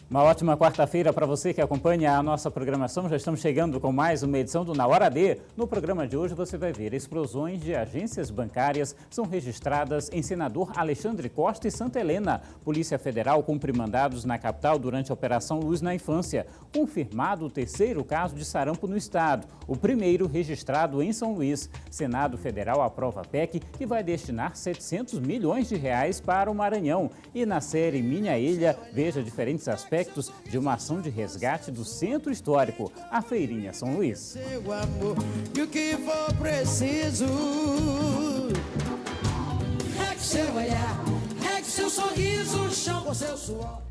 Uma ótima quarta-feira para você que acompanha a nossa programação. Já estamos chegando com mais uma edição do Na Hora D. No programa de hoje você vai ver explosões de agências bancárias são registradas em Senador Alexandre Costa e Santa Helena. Polícia Federal cumpre mandados na capital durante a Operação Luz na Infância. Confirmado o terceiro caso de sarampo no estado, o primeiro registrado em São Luís. Senado Federal aprova a PEC que vai destinar 700 milhões de reais para o Maranhão. E na série Minha Ilha, veja diferentes aspectos de uma ação de resgate do Centro Histórico, a Feirinha São Luís. Seu amor, e o que for preciso, regue seu olhar, regue seu sorriso, chão com seu suor.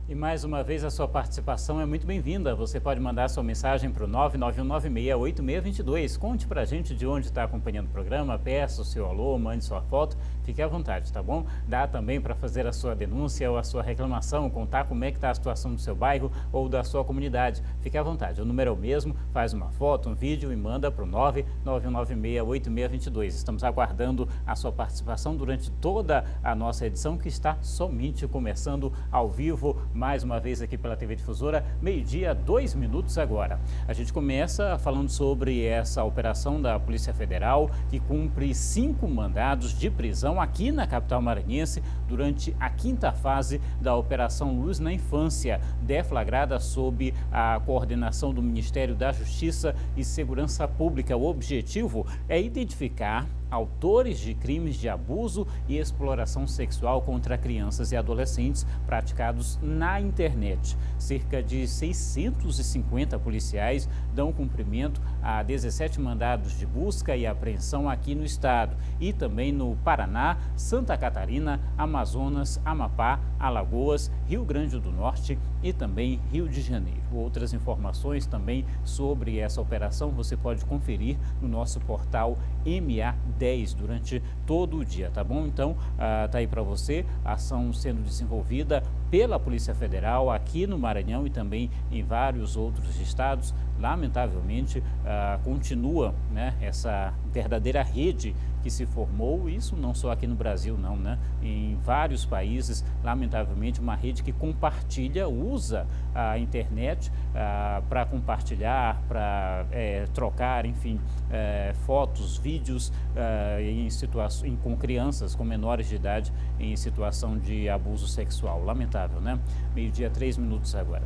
E mais uma vez a sua participação é muito bem-vinda. Você pode mandar sua mensagem para o 991968622. Conte pra gente de onde está acompanhando o programa, peça o seu alô, mande sua foto. Fique à vontade, tá bom? Dá também para fazer a sua denúncia ou a sua reclamação, contar como é que está a situação do seu bairro ou da sua comunidade. Fique à vontade, o número é o mesmo, faz uma foto, um vídeo e manda para o 991968622. Estamos aguardando a sua participação durante toda a nossa edição, que está somente começando ao vivo, mais uma vez aqui pela TV Difusora, 12h, 2 minutos agora. A gente começa falando sobre essa operação da Polícia Federal, que cumpre 5 mandados de prisão aqui na capital maranhense durante a 5ª fase da Operação Luz na Infância, deflagrada sob a coordenação do Ministério da Justiça e Segurança Pública. O objetivo é identificar autores de crimes de abuso e exploração sexual contra crianças e adolescentes praticados na internet. Cerca de 650 policiais dão cumprimento a 17 mandados de busca e apreensão aqui no estado e também no Paraná, Santa Catarina, Amazonas, Amapá, Alagoas, Rio Grande do Norte e também Rio de Janeiro. Outras informações também sobre essa operação você pode conferir no nosso portal MA10 durante todo o dia, tá bom? Então, tá aí para você a ação sendo desenvolvida pela Polícia Federal aqui no Maranhão e também em vários outros estados. Lamentavelmente, continua, né, essa verdadeira rede que se formou, isso não só aqui no Brasil não, né? Em vários países, lamentavelmente, uma rede que compartilha, usa a internet para compartilhar, para trocar, enfim, fotos, vídeos com crianças, com menores de idade em situação de abuso sexual. Lamentável, né? 12h, 3 minutos agora.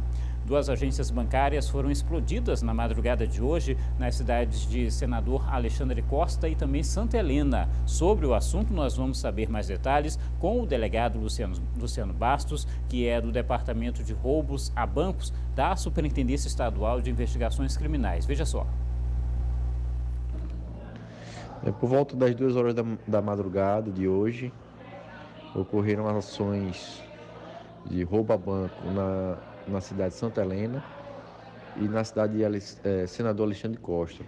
2 agências bancárias foram explodidas na madrugada de hoje nas cidades de Senador Alexandre Costa e também Santa Helena. Sobre o assunto, nós vamos saber mais detalhes com o delegado Luciano Bastos, que é do Departamento de Roubos a Bancos da Superintendência Estadual de Investigações Criminais. Veja só. Por volta das 2 horas da madrugada de hoje, ocorreram ações de roubo a banco na cidade de Santa Helena e na cidade de Senador Alexandre Costa.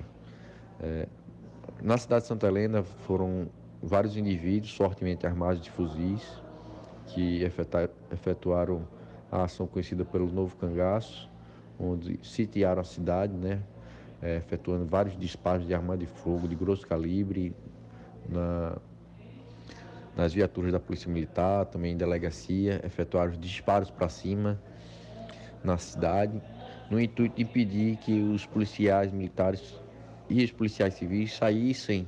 Na cidade de Santa Helena foram vários indivíduos fortemente armados de fuzis que efetuaram a ação conhecida pelo Novo Cangaço, onde sitiaram a cidade, né, efetuando vários disparos de arma de fogo de grosso calibre nas viaturas da Polícia Militar, também em delegacia, efetuaram disparos para cima na cidade, no intuito de impedir que os policiais militares e os policiais civis saíssem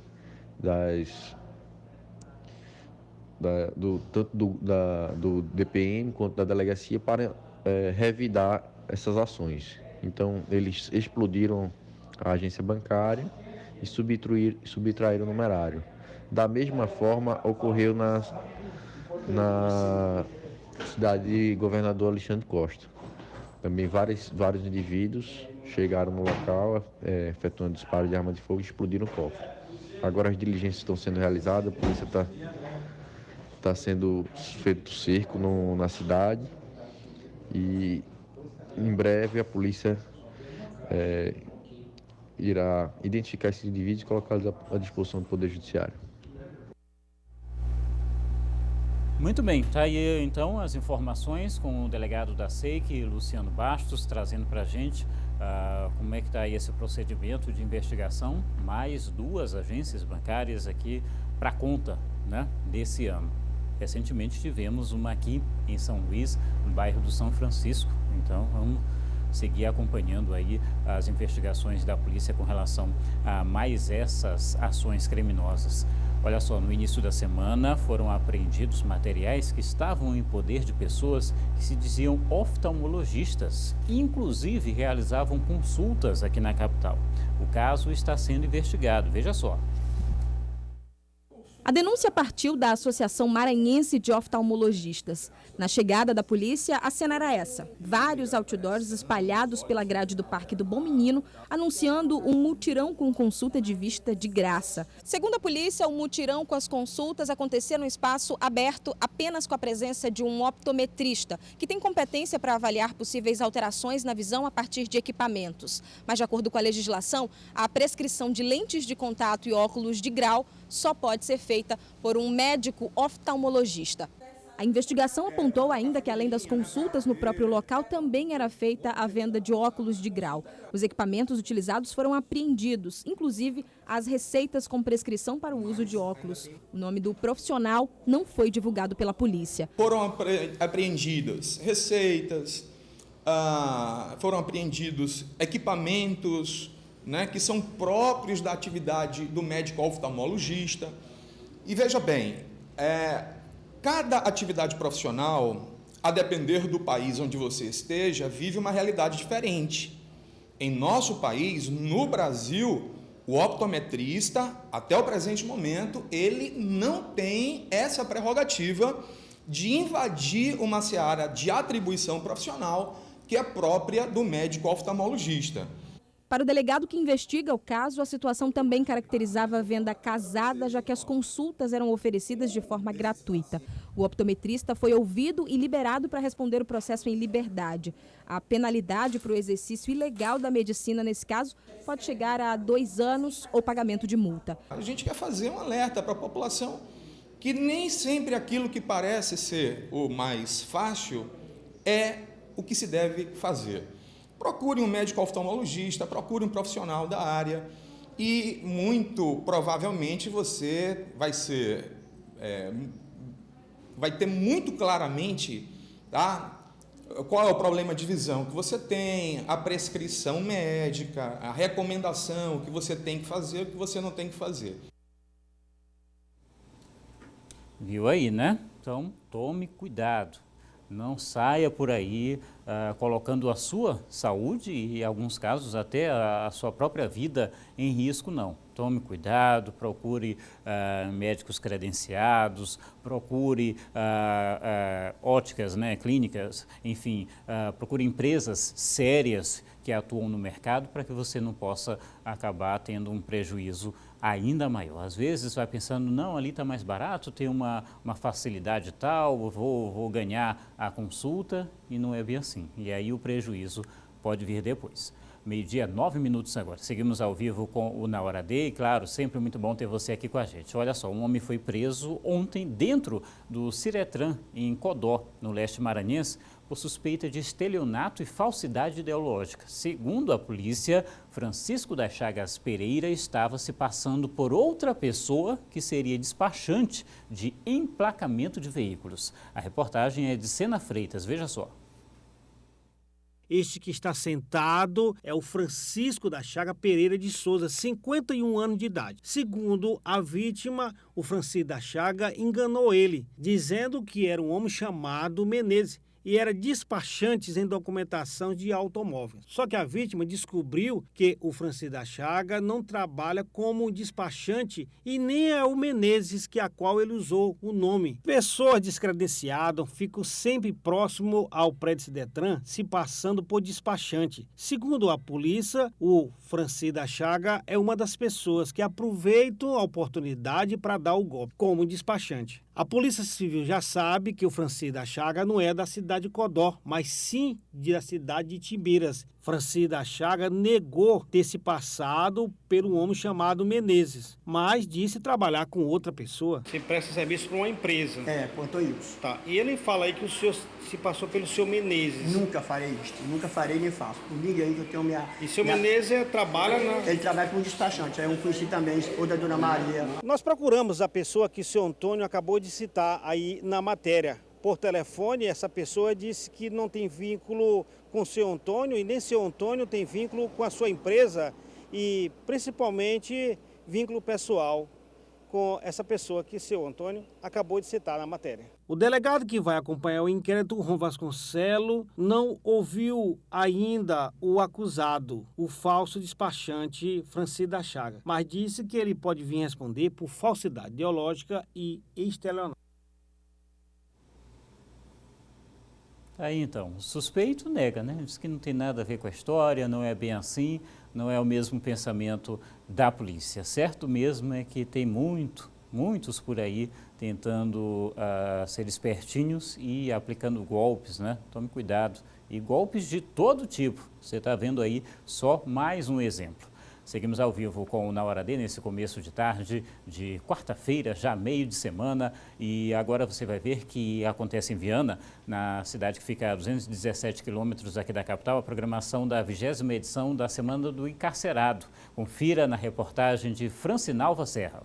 tanto do DPM quanto da delegacia para revidar essas ações. Então, eles explodiram a agência bancária e subtraíram o numerário. Da mesma forma, ocorreu na cidade de Governador Alexandre Costa. Também vários indivíduos chegaram no local, efetuando disparos de arma de fogo e explodiram o cofre. Agora as diligências estão sendo realizadas, a polícia está sendo feito cerco na cidade e em breve a polícia irá identificar esses indivíduos e colocá-los à disposição do Poder Judiciário. Muito bem, tá aí então as informações com o delegado da SEIC, Luciano Bastos, trazendo para a gente como é que está aí esse procedimento de investigação. Mais 2 agências bancárias aqui para conta, né, desse ano. Recentemente tivemos uma aqui em São Luís, no bairro do São Francisco. Então vamos seguir acompanhando aí as investigações da polícia com relação a mais essas ações criminosas. Olha só, no início da semana foram apreendidos materiais que estavam em poder de pessoas que se diziam oftalmologistas e inclusive realizavam consultas aqui na capital. O caso está sendo investigado, veja só. A denúncia partiu da Associação Maranhense de Oftalmologistas. Na chegada da polícia, a cena era essa. Vários outdoors espalhados pela grade do Parque do Bom Menino, anunciando um mutirão com consulta de vista de graça. Segundo a polícia, o mutirão com as consultas acontecia num espaço aberto apenas com a presença de um optometrista, que tem competência para avaliar possíveis alterações na visão a partir de equipamentos. Mas, de acordo com a legislação, a prescrição de lentes de contato e óculos de grau só pode ser feita por um médico oftalmologista. A investigação apontou ainda que, além das consultas no próprio local, também era feita a venda de óculos de grau. Os equipamentos utilizados foram apreendidos, inclusive as receitas com prescrição para o uso de óculos. O nome do profissional não foi divulgado pela polícia. Foram apreendidas receitas, foram apreendidos equipamentos, que são próprios da atividade do médico oftalmologista. E veja bem, cada atividade profissional, a depender do país onde você esteja, vive uma realidade diferente. Em nosso país, no Brasil, o optometrista, até o presente momento, ele não tem essa prerrogativa de invadir uma seara de atribuição profissional que é própria do médico oftalmologista. Para o delegado que investiga o caso, a situação também caracterizava a venda casada, já que as consultas eram oferecidas de forma gratuita. O optometrista foi ouvido e liberado para responder o processo em liberdade. A penalidade para o exercício ilegal da medicina, nesse caso, pode chegar a 2 anos ou pagamento de multa. A gente quer fazer um alerta para a população que nem sempre aquilo que parece ser o mais fácil é o que se deve fazer. Procure um médico oftalmologista, procure um profissional da área e, muito provavelmente, você vai ter muito claramente, qual é o problema de visão que você tem, a prescrição médica, a recomendação, o que você tem que fazer, o que você não tem que fazer. Viu aí, né? Então, tome cuidado. Não saia por aí colocando a sua saúde e, em alguns casos, até a sua própria vida em risco, não. Tome cuidado, procure médicos credenciados, procure óticas, clínicas, enfim, procure empresas sérias que atuam no mercado para que você não possa acabar tendo um prejuízo ainda maior. Às vezes vai pensando, não, ali está mais barato, tem uma facilidade tal, vou ganhar a consulta, e não é bem assim. E aí o prejuízo pode vir depois. 12h, 9 minutos agora. Seguimos ao vivo com o Na Hora D e, claro, sempre muito bom ter você aqui com a gente. Olha só, um homem foi preso ontem dentro do Ciretran, em Codó, no leste maranhense, por suspeita de estelionato e falsidade ideológica. Segundo a polícia, Francisco das Chagas Pereira estava se passando por outra pessoa que seria despachante de emplacamento de veículos. A reportagem é de Sena Freitas, veja só. Este que está sentado é o Francisco da Chaga Pereira de Souza, 51 anos de idade. Segundo a vítima, o Francisco da Chaga enganou ele, dizendo que era um homem chamado Menezes e era despachante em documentação de automóveis. Só que a vítima descobriu que o Francisco da Chaga não trabalha como despachante e nem é o Menezes a qual ele usou o nome. Pessoas descredenciadas ficam sempre próximo ao prédio Detran, se passando por despachante. Segundo a polícia, o Francisco da Chaga é uma das pessoas que aproveitam a oportunidade para dar o golpe como despachante. A Polícia Civil já sabe que o Francisco da Chaga não é da cidade de Codó, mas sim da cidade de Timbiras. Francisco da Chaga negou ter se passado pelo homem chamado Menezes, mas disse trabalhar com outra pessoa. Você presta serviço para uma empresa. Porto Ilhos. Tá. E ele fala aí que o senhor se passou pelo seu Menezes. Nunca farei isso, nunca farei nem faço. Comigo aí que eu tenho minha... E seu Menezes trabalha na... Ele trabalha como despachante, aí eu conheci também a esposa da Dona Maria. Nós procuramos a pessoa que o senhor Antônio acabou de de citar aí na matéria. Por telefone, essa pessoa disse que não tem vínculo com o seu Antônio e nem seu Antônio tem vínculo com a sua empresa e principalmente vínculo pessoal com essa pessoa que seu Antônio acabou de citar na matéria. O delegado que vai acompanhar o inquérito, Ron Vasconcelos, não ouviu ainda o acusado, o falso despachante Francisco da Chaga, mas disse que ele pode vir responder por falsidade ideológica e estelionato. Aí então, o suspeito nega, né? Diz que não tem nada a ver com a história, não é bem assim, não é o mesmo pensamento da polícia. Certo mesmo é que tem muitos por aí tentando ser espertinhos e aplicando golpes, né? Tome cuidado. E golpes de todo tipo. Você está vendo aí só mais um exemplo. Seguimos ao vivo com o Na Hora D, nesse começo de tarde de quarta-feira, já meio de semana. E agora você vai ver que acontece em Viana, na cidade que fica a 217 quilômetros aqui da capital, a programação da 20ª edição da Semana do Encarcerado. Confira na reportagem de Francinalva Serra.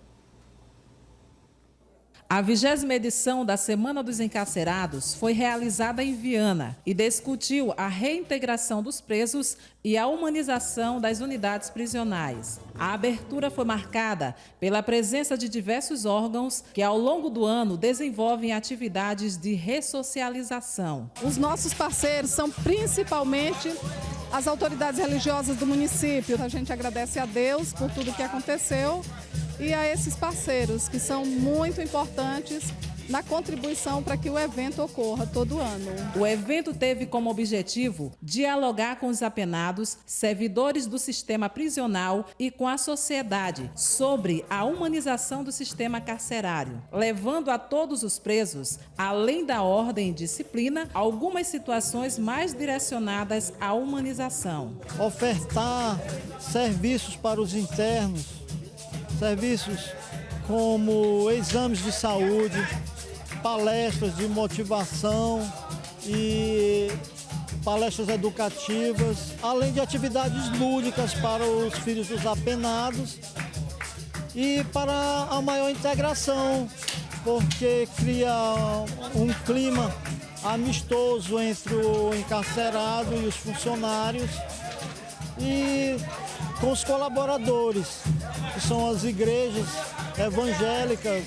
A 20ª edição da Semana dos Encarcerados foi realizada em Viana e discutiu a reintegração dos presos e a humanização das unidades prisionais. A abertura foi marcada pela presença de diversos órgãos que, ao longo do ano, desenvolvem atividades de ressocialização. Os nossos parceiros são principalmente as autoridades religiosas do município. A gente agradece a Deus por tudo que aconteceu e a esses parceiros que são muito importantes na contribuição para que o evento ocorra todo ano. O evento teve como objetivo dialogar com os apenados, servidores do sistema prisional e com a sociedade sobre a humanização do sistema carcerário, levando a todos os presos, além da ordem e disciplina, algumas situações mais direcionadas à humanização. Ofertar serviços para os internos, serviços como exames de saúde, palestras de motivação e palestras educativas, além de atividades lúdicas para os filhos dos apenados e para a maior integração, porque cria um clima amistoso entre o encarcerado e os funcionários e com os colaboradores, que são as igrejas evangélicas,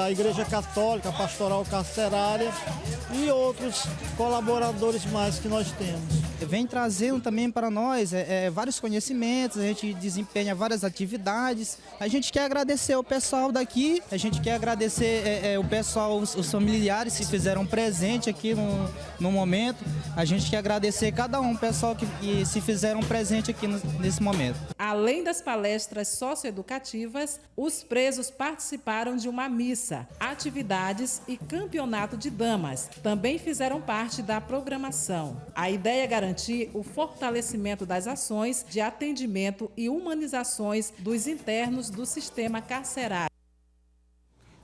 a Igreja Católica, a Pastoral Carcerária e outros colaboradores mais que nós temos. Vem trazendo também para nós vários conhecimentos, a gente desempenha várias atividades. A gente quer agradecer o pessoal daqui, a gente quer agradecer o pessoal, os familiares que fizeram presente aqui no momento. A gente quer agradecer cada um, pessoal que se fizeram presente aqui nesse momento. Além das palestras socioeducativas, os presos participaram de uma missa, atividades e campeonato de damas. Também fizeram parte da programação. A ideia é garantir o fortalecimento das ações de atendimento e humanizações dos internos do sistema carcerário.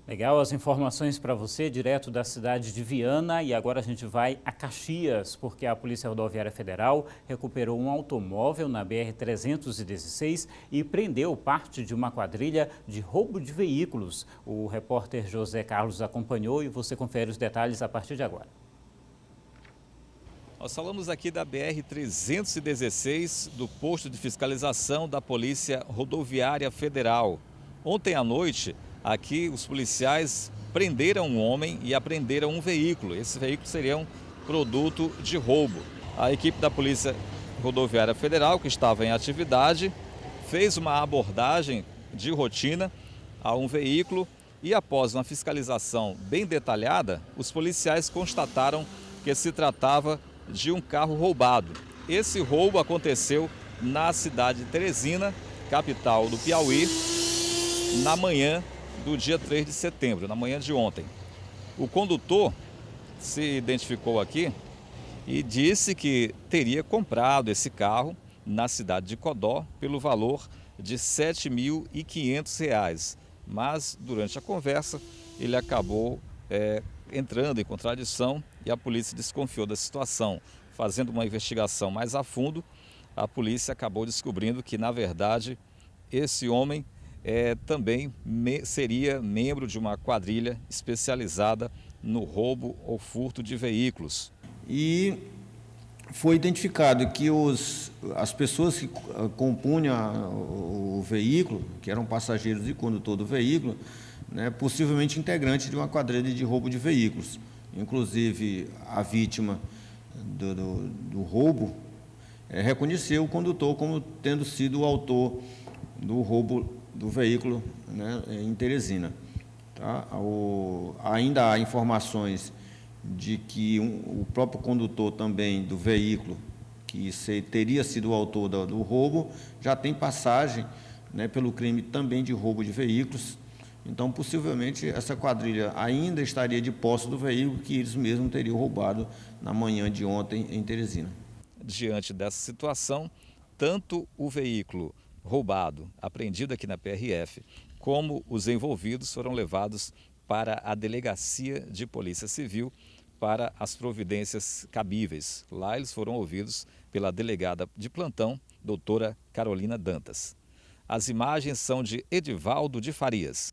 Legal, as informações para você direto da cidade de Viana. E agora a gente vai a Caxias, porque a Polícia Rodoviária Federal recuperou um automóvel na BR-316 e prendeu parte de uma quadrilha de roubo de veículos. O repórter José Carlos acompanhou e você confere os detalhes a partir de agora. Nós falamos aqui da BR-316, do posto de fiscalização da Polícia Rodoviária Federal. Ontem à noite, aqui os policiais prenderam um homem e apreenderam um veículo. Esse veículo seria um produto de roubo. A equipe da Polícia Rodoviária Federal, que estava em atividade, fez uma abordagem de rotina a um veículo e, após uma fiscalização bem detalhada, os policiais constataram que se tratava de um carro roubado. Esse roubo aconteceu na cidade de Teresina, capital do Piauí, na manhã do dia 3 de setembro, na manhã de ontem. O condutor se identificou aqui e disse que teria comprado esse carro na cidade de Codó pelo valor de R$ 7.500. Mas, durante a conversa, ele acabou entrando em contradição e a polícia desconfiou da situação. Fazendo uma investigação mais a fundo, a polícia acabou descobrindo que, na verdade, esse homem também seria membro de uma quadrilha especializada no roubo ou furto de veículos. E foi identificado que as pessoas que compunham o veículo, que eram passageiros e condutor do veículo, né, possivelmente integrantes de uma quadrilha de roubo de veículos. Inclusive, a vítima do roubo reconheceu o condutor como tendo sido o autor do roubo do veículo, né, em Teresina. Tá? Ainda há informações de que o próprio condutor também do veículo, que teria sido o autor do roubo, já tem passagem, né, pelo crime também de roubo de veículos. Então, possivelmente, essa quadrilha ainda estaria de posse do veículo que eles mesmos teriam roubado na manhã de ontem em Teresina. Diante dessa situação, tanto o veículo roubado, apreendido aqui na PRF, como os envolvidos foram levados para a Delegacia de Polícia Civil para as providências cabíveis. Lá eles foram ouvidos pela delegada de plantão, doutora Carolina Dantas. As imagens são de Edivaldo de Farias.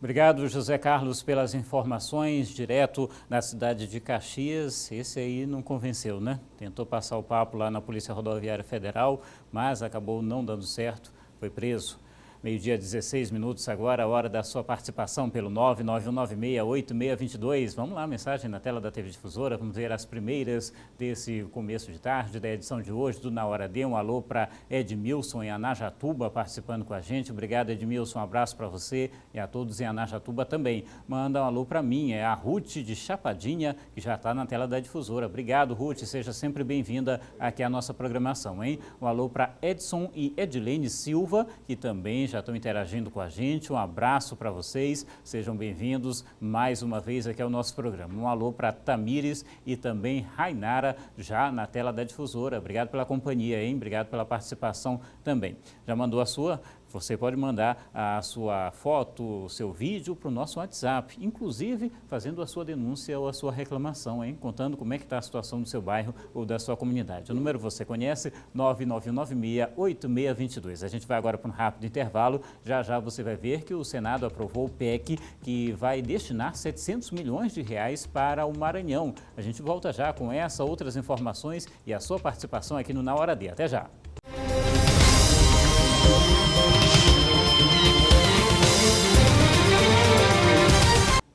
Obrigado, José Carlos, pelas informações, direto na cidade de Caxias. Esse aí não convenceu, né? Tentou passar o papo lá na Polícia Rodoviária Federal, mas acabou não dando certo, foi preso. Meio-dia, 16 minutos agora, a hora da sua participação pelo 991968622. Vamos lá, mensagem na tela da TV Difusora. Vamos ver as primeiras desse começo de tarde, da edição de hoje do Na Hora D. Um alô para Edmilson em Anajatuba participando com a gente. Obrigado, Edmilson. Um abraço para você e a todos em Anajatuba também. Manda um alô para mim, é a Ruth de Chapadinha, que já está na tela da Difusora. Obrigado, Ruth. Seja sempre bem-vinda aqui à nossa programação, hein? Um alô para Edson e Edilene Silva, que também já estão interagindo com a gente. Um abraço para vocês, sejam bem-vindos mais uma vez aqui ao nosso programa. Um alô para Tamires e também Rainara, já na tela da Difusora. Obrigado pela companhia, hein? Obrigado pela participação também. Já mandou a sua? Você pode mandar a sua foto, o seu vídeo para o nosso WhatsApp, inclusive fazendo a sua denúncia ou a sua reclamação, hein? Contando como é que está a situação do seu bairro ou da sua comunidade. O número você conhece, 991968622. A gente vai agora para um rápido intervalo. Já já você vai ver que o Senado aprovou o PEC que vai destinar 700 milhões de reais para o Maranhão. A gente volta já com essa, outras informações e a sua participação aqui no Na Hora D. Até já!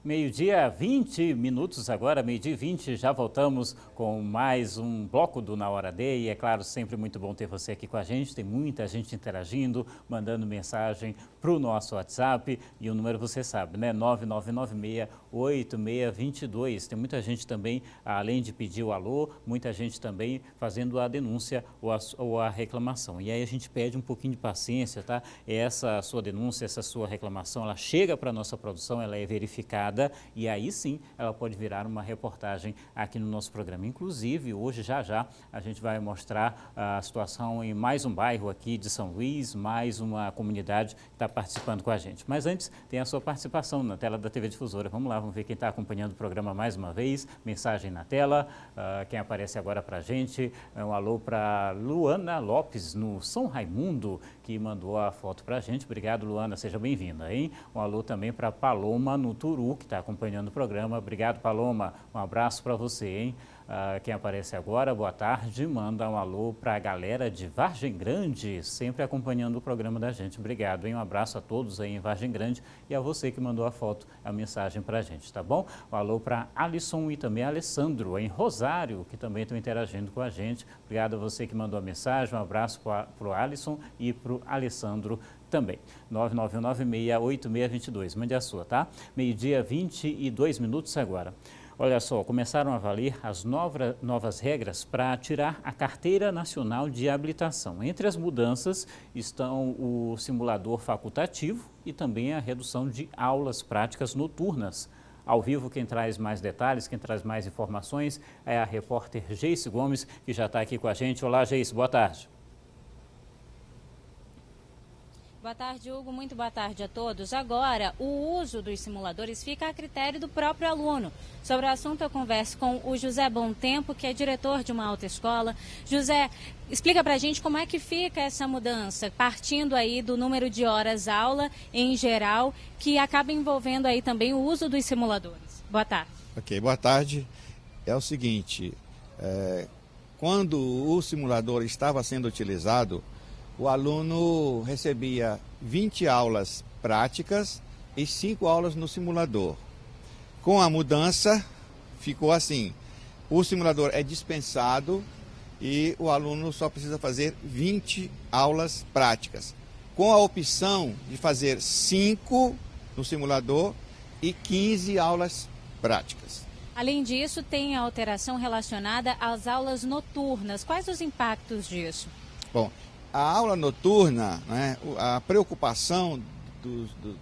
Meio-dia, 20 minutos agora, meio-dia 20, já voltamos com mais um bloco do Na Hora D e é claro, sempre muito bom ter você aqui com a gente, tem muita gente interagindo, mandando mensagem para o nosso WhatsApp e o número você sabe, né, 991968622, tem muita gente também, além de pedir o alô, muita gente também fazendo a denúncia ou a reclamação e aí a gente pede um pouquinho de paciência, tá? Essa sua denúncia, essa sua reclamação, ela chega para a nossa produção, ela é verificada e aí sim ela pode virar uma reportagem aqui no nosso programa. Inclusive, hoje já a gente vai mostrar a situação em mais um bairro aqui de São Luís, mais uma comunidade que está participando com a gente. Mas antes, tem a sua participação na tela da TV Difusora. Vamos lá, vamos ver quem está acompanhando o programa mais uma vez. Mensagem na tela, quem aparece agora para a gente. Um alô para Luana Lopes, no São Raimundo, que mandou a foto para a gente. Obrigado, Luana, seja bem-vinda, hein? Um alô também para Paloma, no Turu, que está acompanhando o programa. Obrigado, Paloma. Um abraço para você, hein? Quem aparece agora, boa tarde. Manda um alô para a galera de Vargem Grande, sempre acompanhando o programa da gente. Obrigado, hein? Um abraço a todos aí em Vargem Grande e a você que mandou a foto, a mensagem para a gente, tá bom? Um alô para Alisson e também Alessandro, em Rosário, que também estão interagindo com a gente. Obrigado a você que mandou a mensagem. Um abraço para o Alisson e para o Alessandro também. 991968622. Mande a sua, tá? Meio-dia, 22 minutos agora. Olha só, começaram a valer as novas regras para tirar a Carteira Nacional de Habilitação. Entre as mudanças estão o simulador facultativo e também a redução de aulas práticas noturnas. Ao vivo, quem traz mais detalhes, quem traz mais informações é a repórter Geice Gomes, que já está aqui com a gente. Olá, Geice, boa tarde. Boa tarde, Hugo. Muito boa tarde a todos. Agora, o uso dos simuladores fica a critério do próprio aluno. Sobre o assunto, eu converso com o José Bom Tempo, que é diretor de uma autoescola. José, explica pra gente como é que fica essa mudança, partindo aí do número de horas aula em geral, que acaba envolvendo aí também o uso dos simuladores. Boa tarde. Ok, boa tarde. É o seguinte, quando o simulador estava sendo utilizado, o aluno recebia 20 aulas práticas e 5 aulas no simulador. Com a mudança, ficou assim, o simulador é dispensado e o aluno só precisa fazer 20 aulas práticas, com a opção de fazer 5 no simulador e 15 aulas práticas. Além disso, tem a alteração relacionada às aulas noturnas. Quais os impactos disso? Bom, a aula noturna, né, a preocupação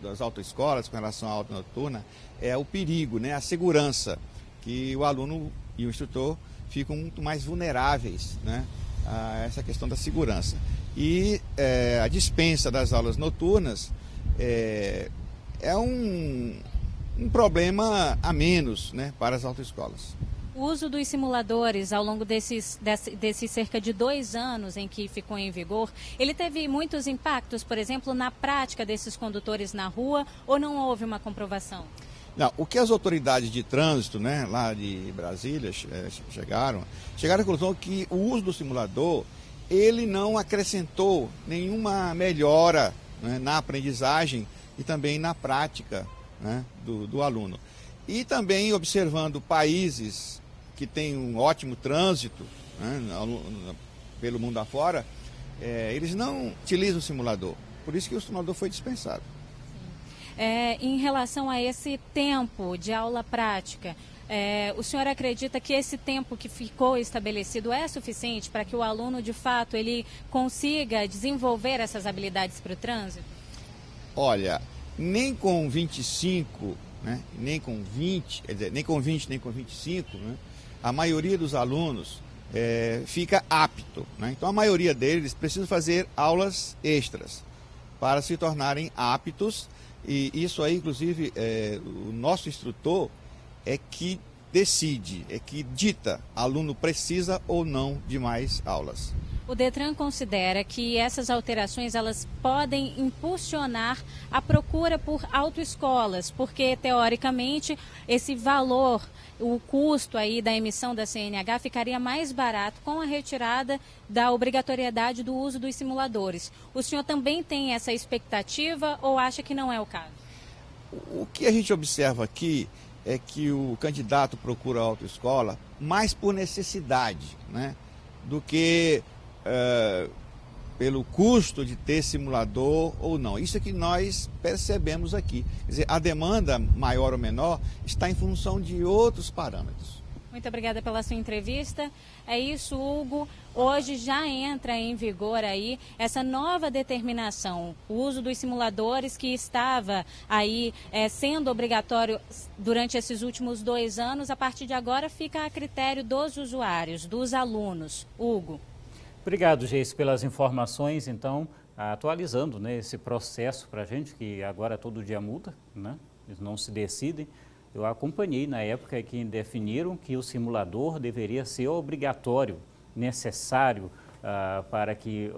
das autoescolas com relação à aula noturna é o perigo, né, a segurança, que o aluno e o instrutor ficam muito mais vulneráveis, né, a essa questão da segurança. E a dispensa das aulas noturnas é um problema a menos, né, para as autoescolas. O uso dos simuladores ao longo desses cerca de 2 anos em que ficou em vigor, ele teve muitos impactos, por exemplo, na prática desses condutores na rua, ou não houve uma comprovação? Não, o que as autoridades de trânsito, né, lá de Brasília chegaram à conclusão que o uso do simulador, ele não acrescentou nenhuma melhora, né, na aprendizagem e também na prática, né, do aluno. E também observando países que têm um ótimo trânsito, né, pelo mundo afora, eles não utilizam o simulador. Por isso que o simulador foi dispensado. Em relação a esse tempo de aula prática, o senhor acredita que esse tempo que ficou estabelecido é suficiente para que o aluno, de fato, ele consiga desenvolver essas habilidades para o trânsito? Olha, nem com 25, né, nem com 20, quer dizer, nem com 20, nem com 25, né, a maioria dos alunos fica apto, né? Então a maioria deles precisa fazer aulas extras para se tornarem aptos, e isso aí, inclusive, o nosso instrutor é que decide, é que dita, aluno precisa ou não de mais aulas. O Detran considera que essas alterações elas podem impulsionar a procura por autoescolas, porque teoricamente esse valor, o custo aí da emissão da CNH ficaria mais barato com a retirada da obrigatoriedade do uso dos simuladores. O senhor também tem essa expectativa ou acha que não é o caso? O que a gente observa aqui é que o candidato procura a autoescola mais por necessidade, né, do que pelo custo de ter simulador ou não. Isso é que nós percebemos aqui. Quer dizer, a demanda, maior ou menor, está em função de outros parâmetros. Muito obrigada pela sua entrevista. É isso, Hugo. Hoje já entra em vigor aí essa nova determinação. O uso dos simuladores que estava aí sendo obrigatório durante esses últimos 2 anos, a partir de agora fica a critério dos usuários, dos alunos. Hugo. Obrigado, Geice, pelas informações, então, atualizando, né, esse processo para a gente, que agora todo dia muda, né, eles não se decidem. Eu acompanhei na época que definiram que o simulador deveria ser obrigatório, necessário para que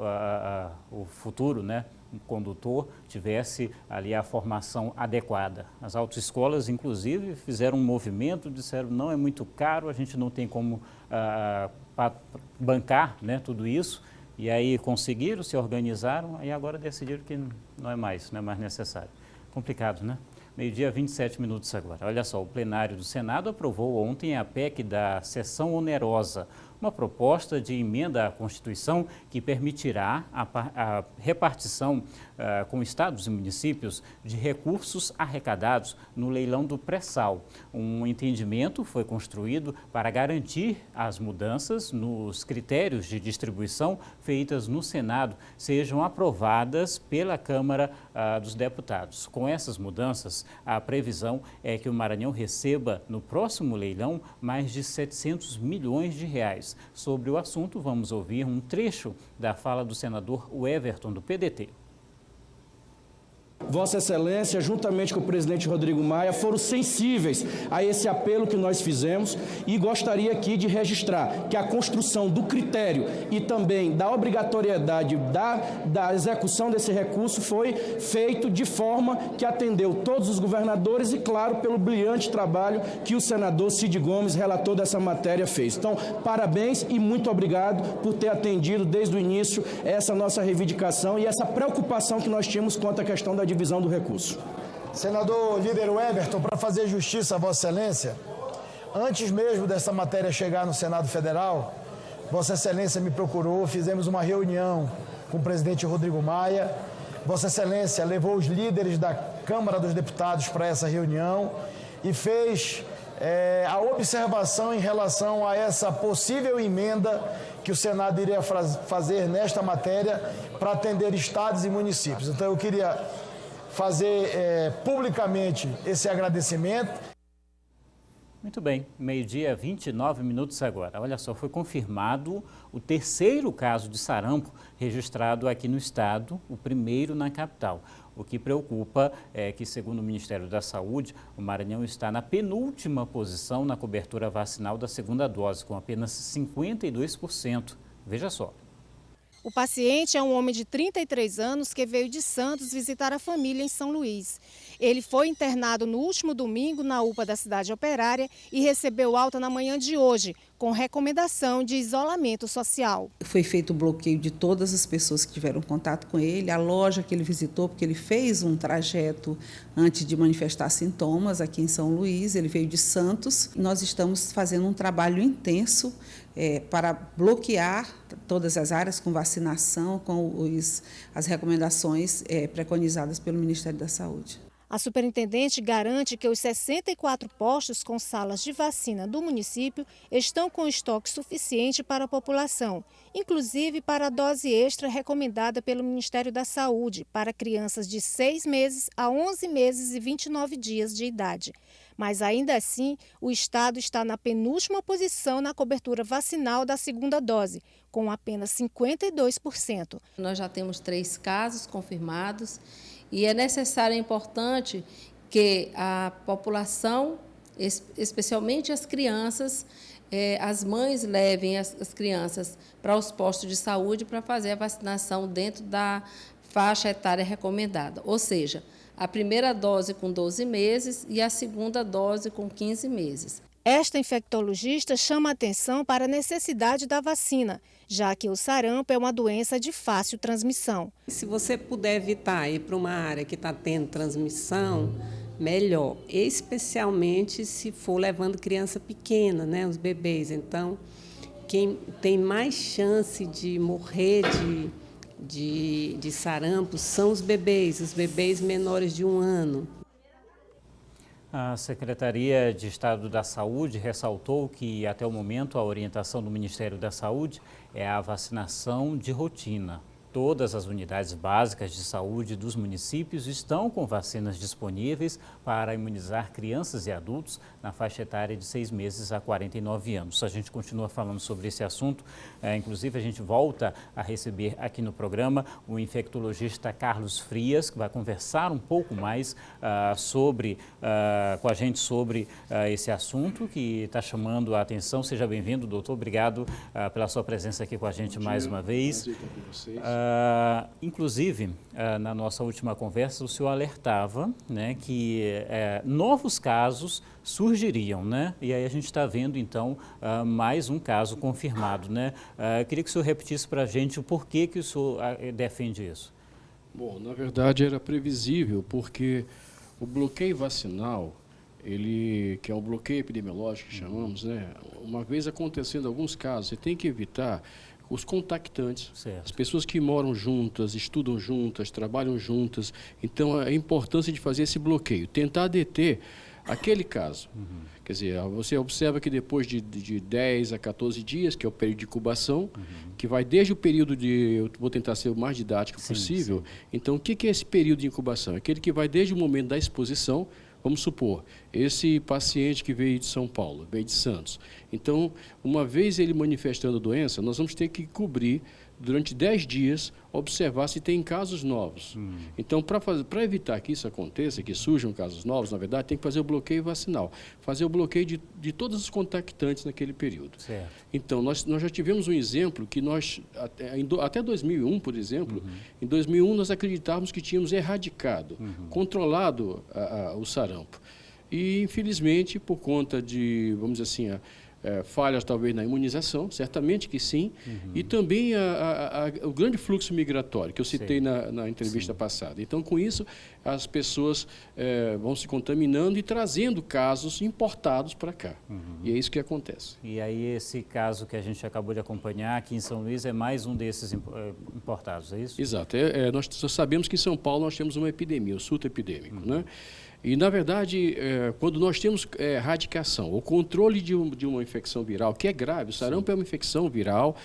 o futuro, né, condutor tivesse ali a formação adequada. As autoescolas, inclusive, fizeram um movimento, disseram não, é muito caro, a gente não tem como bancar, né, tudo isso, e aí conseguiram, se organizaram, e agora decidiram que não é mais necessário. Complicado, né? 12h27 agora. Olha só, o plenário do Senado aprovou ontem a PEC da sessão onerosa, uma proposta de emenda à Constituição que permitirá a repartição com estados e municípios de recursos arrecadados no leilão do pré-sal. Um entendimento foi construído para garantir as mudanças nos critérios de distribuição feitas no Senado sejam aprovadas pela Câmara dos Deputados. Com essas mudanças, a previsão é que o Maranhão receba no próximo leilão mais de 700 milhões de reais. Sobre o assunto, vamos ouvir um trecho da fala do senador Everton, do PDT. Vossa Excelência, juntamente com o presidente Rodrigo Maia, foram sensíveis a esse apelo que nós fizemos e gostaria aqui de registrar que a construção do critério e também da obrigatoriedade da execução desse recurso foi feito de forma que atendeu todos os governadores e, claro, pelo brilhante trabalho que o senador Cid Gomes, relator dessa matéria, fez. Então, parabéns e muito obrigado por ter atendido desde o início essa nossa reivindicação e essa preocupação que nós tínhamos quanto à questão da divisão do recurso. Senador líder Weberton, para fazer justiça a Vossa Excelência, antes mesmo dessa matéria chegar no Senado Federal, Vossa Excelência me procurou, fizemos uma reunião com o presidente Rodrigo Maia. Vossa Excelência levou os líderes da Câmara dos Deputados para essa reunião e fez a observação em relação a essa possível emenda que o Senado iria fazer nesta matéria para atender estados e municípios. Então eu queria fazer publicamente esse agradecimento. Muito bem, 12h, 29 minutos agora. Olha só, foi confirmado o terceiro caso de sarampo registrado aqui no estado, o primeiro na capital. O que preocupa é que, segundo o Ministério da Saúde, o Maranhão está na penúltima posição na cobertura vacinal da segunda dose, com apenas 52%. Veja só. O paciente é um homem de 33 anos que veio de Santos visitar a família em São Luís. Ele foi internado no último domingo na UPA da cidade operária e recebeu alta na manhã de hoje, com recomendação de isolamento social. Foi feito o bloqueio de todas as pessoas que tiveram contato com ele, a loja que ele visitou, porque ele fez um trajeto antes de manifestar sintomas aqui em São Luís, ele veio de Santos. Nós estamos fazendo um trabalho intenso para bloquear todas as áreas com vacinação, com as recomendações preconizadas pelo Ministério da Saúde. A superintendente garante que os 64 postos com salas de vacina do município estão com estoque suficiente para a população, inclusive para a dose extra recomendada pelo Ministério da Saúde para crianças de 6 meses a 11 meses e 29 dias de idade. Mas ainda assim, o estado está na penúltima posição na cobertura vacinal da segunda dose, com apenas 52%. Nós já temos 3 casos confirmados. E é necessário e importante que a população, especialmente as crianças, as mães levem as crianças para os postos de saúde para fazer a vacinação dentro da faixa etária recomendada. Ou seja, a primeira dose com 12 meses e a segunda dose com 15 meses. Esta infectologista chama atenção para a necessidade da vacina, já que o sarampo é uma doença de fácil transmissão. Se você puder evitar ir para uma área que está tendo transmissão, melhor, especialmente se for levando criança pequena, né, os bebês. Então, quem tem mais chance de morrer de sarampo são os bebês menores de 1 ano. A Secretaria de Estado da Saúde ressaltou que, até o momento, a orientação do Ministério da Saúde é a vacinação de rotina. Todas as unidades básicas de saúde dos municípios estão com vacinas disponíveis para imunizar crianças e adultos na faixa etária de 6 meses a 49 anos. A gente continua falando sobre esse assunto, inclusive a gente volta a receber aqui no programa o infectologista Carlos Frias, que vai conversar um pouco mais com a gente sobre esse assunto que está chamando a atenção. Seja bem-vindo, doutor. Obrigado pela sua presença aqui com a gente mais uma vez. Inclusive, na nossa última conversa, o senhor alertava, né, que novos casos surgiriam, né? E aí a gente está vendo, então, mais um caso confirmado, né? Queria que o senhor repetisse para a gente o porquê que o senhor defende isso. Bom, na verdade era previsível, porque o bloqueio vacinal, que é o bloqueio epidemiológico que chamamos, né? Uma vez acontecendo alguns casos, você tem que evitar os contactantes, as pessoas que moram juntas, estudam juntas, trabalham juntas. Então, a importância de fazer esse bloqueio, tentar deter aquele caso. Quer dizer, você observa que depois de 10 a 14 dias, que é o período de incubação, que vai desde o período eu vou tentar ser o mais didático possível. Então, o que é esse período de incubação? Aquele que vai desde o momento da exposição. Vamos supor, esse paciente que veio de São Paulo, veio de Santos. Então, uma vez ele manifestando doença, nós vamos ter que cobrir durante 10 dias, observar se tem casos novos. Então, para evitar que isso aconteça, que surjam casos novos, na verdade, tem que fazer o bloqueio vacinal, fazer o bloqueio de todos os contactantes naquele período. Certo. Então, nós já tivemos um exemplo que nós, até 2001, por exemplo, em 2001 nós acreditávamos que tínhamos erradicado, controlado o sarampo. E, infelizmente, por conta de, vamos dizer assim, falhas talvez na imunização, certamente que sim, e também o grande fluxo migratório, que eu citei na entrevista passada. Então, com isso, as pessoas vão se contaminando e trazendo casos importados para cá. E é isso que acontece. E aí esse caso que a gente acabou de acompanhar aqui em São Luís é mais um desses importados, é isso? Exato. Nós sabemos que em São Paulo nós temos uma epidemia, o surto epidêmico, né? E, na verdade, quando nós temos erradicação, o controle de uma infecção viral, que é grave, o sarampo é uma infecção viral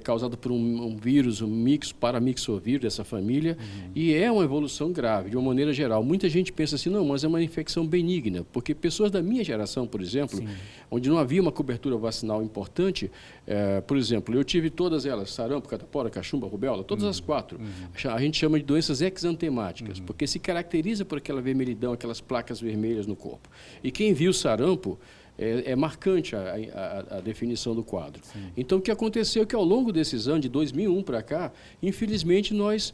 causada por um vírus, um paramixovírus dessa família, e é uma evolução grave, de uma maneira geral. Muita gente pensa assim, não, mas é uma infecção benigna, porque pessoas da minha geração, por exemplo, onde não havia uma cobertura vacinal importante, por exemplo, eu tive todas elas, sarampo, catapora, cachumba, rubéola, todas as 4. A gente chama de doenças exantemáticas, porque se caracteriza por aquela vermelhidão, aquelas placas vermelhas no corpo. E quem viu sarampo, é marcante a definição do quadro. Então, o que aconteceu é que ao longo desses anos, de 2001 para cá, infelizmente nós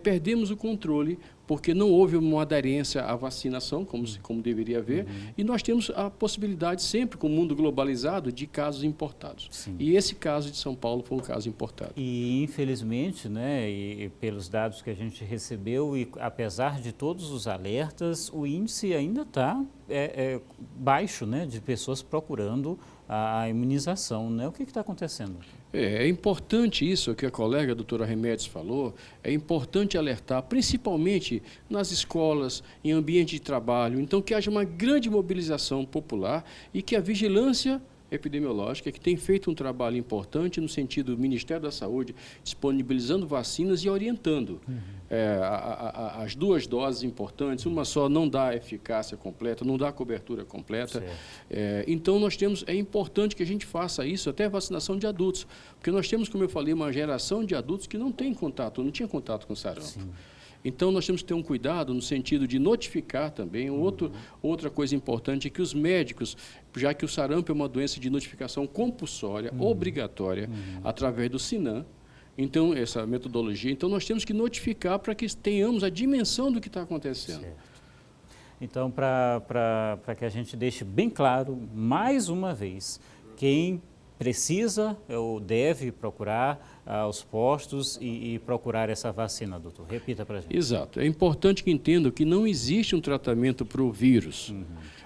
perdemos o controle, porque não houve uma aderência à vacinação, como deveria haver, e nós temos a possibilidade sempre, com o mundo globalizado, de casos importados. E esse caso de São Paulo foi um caso importado. E infelizmente, né, e pelos dados que a gente recebeu, e apesar de todos os alertas, o índice ainda está baixo, né, de pessoas procurando a imunização, né? O que está acontecendo? É importante isso que a colega a doutora Remédios falou, é importante alertar, principalmente nas escolas, em ambiente de trabalho, então que haja uma grande mobilização popular e que a vigilância epidemiológica, que tem feito um trabalho importante no sentido do Ministério da Saúde, disponibilizando vacinas e orientando as 2 doses importantes. Uma só não dá eficácia completa, não dá cobertura completa. Então, é importante que a gente faça isso, até vacinação de adultos, porque nós temos, como eu falei, uma geração de adultos que não tinha contato com sarampo. Então, nós temos que ter um cuidado no sentido de notificar também. Outra coisa importante é que os médicos, já que o sarampo é uma doença de notificação compulsória, obrigatória, através do SINAM, então, essa metodologia, então nós temos que notificar para que tenhamos a dimensão do que está acontecendo. Então, para que a gente deixe bem claro, mais uma vez, quem precisa ou deve procurar os postos e procurar essa vacina, doutor? Repita para a gente. Exato. É importante que entendam que não existe um tratamento para o vírus.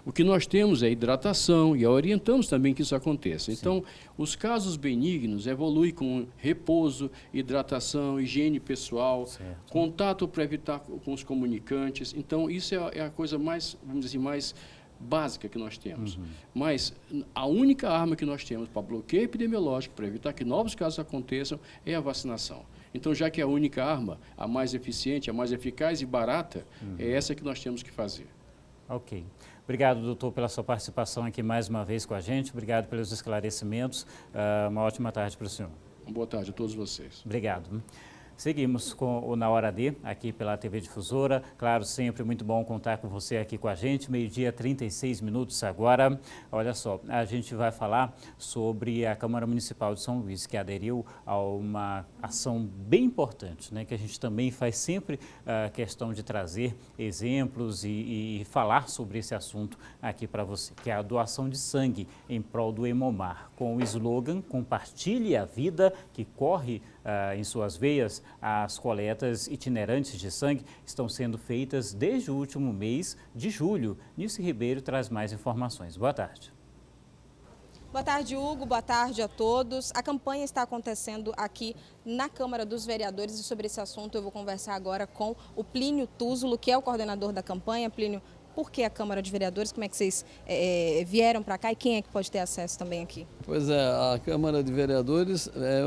O que nós temos é hidratação e orientamos também que isso aconteça. Então, os casos benignos evoluem com repouso, hidratação, higiene pessoal, contato para evitar com os comunicantes. Então, isso é a coisa mais, vamos dizer assim, mais básica que nós temos. Mas a única arma que nós temos para bloqueio epidemiológico, para evitar que novos casos aconteçam, é a vacinação. Então, já que é a única arma, a mais eficiente, a mais eficaz e barata, é essa que nós temos que fazer. Ok. Obrigado, doutor, pela sua participação aqui mais uma vez com a gente. Obrigado pelos esclarecimentos. Uma ótima tarde para o senhor. Boa tarde a todos vocês. Obrigado. Seguimos com o Na Hora D, aqui pela TV Difusora. Claro, sempre muito bom contar com você aqui com a gente. 12h, 36 minutos agora. Olha só, a gente vai falar sobre a Câmara Municipal de São Luís, que aderiu a uma ação bem importante, né? Que a gente também faz sempre questão de trazer exemplos e falar sobre esse assunto aqui para você, que é a doação de sangue em prol do Hemomar, com o slogan "Compartilhe a vida", que corre em suas veias. As coletas itinerantes de sangue estão sendo feitas desde o último mês de julho. Nilce Ribeiro traz mais informações. Boa tarde. Boa tarde, Hugo. Boa tarde a todos. A campanha está acontecendo aqui na Câmara dos Vereadores e sobre esse assunto eu vou conversar agora com o Plínio Túzulo, que é o coordenador da campanha. Plínio, por que a Câmara de Vereadores? Como é que vocês vieram para cá e quem é que pode ter acesso também aqui? Pois é, a Câmara de Vereadores é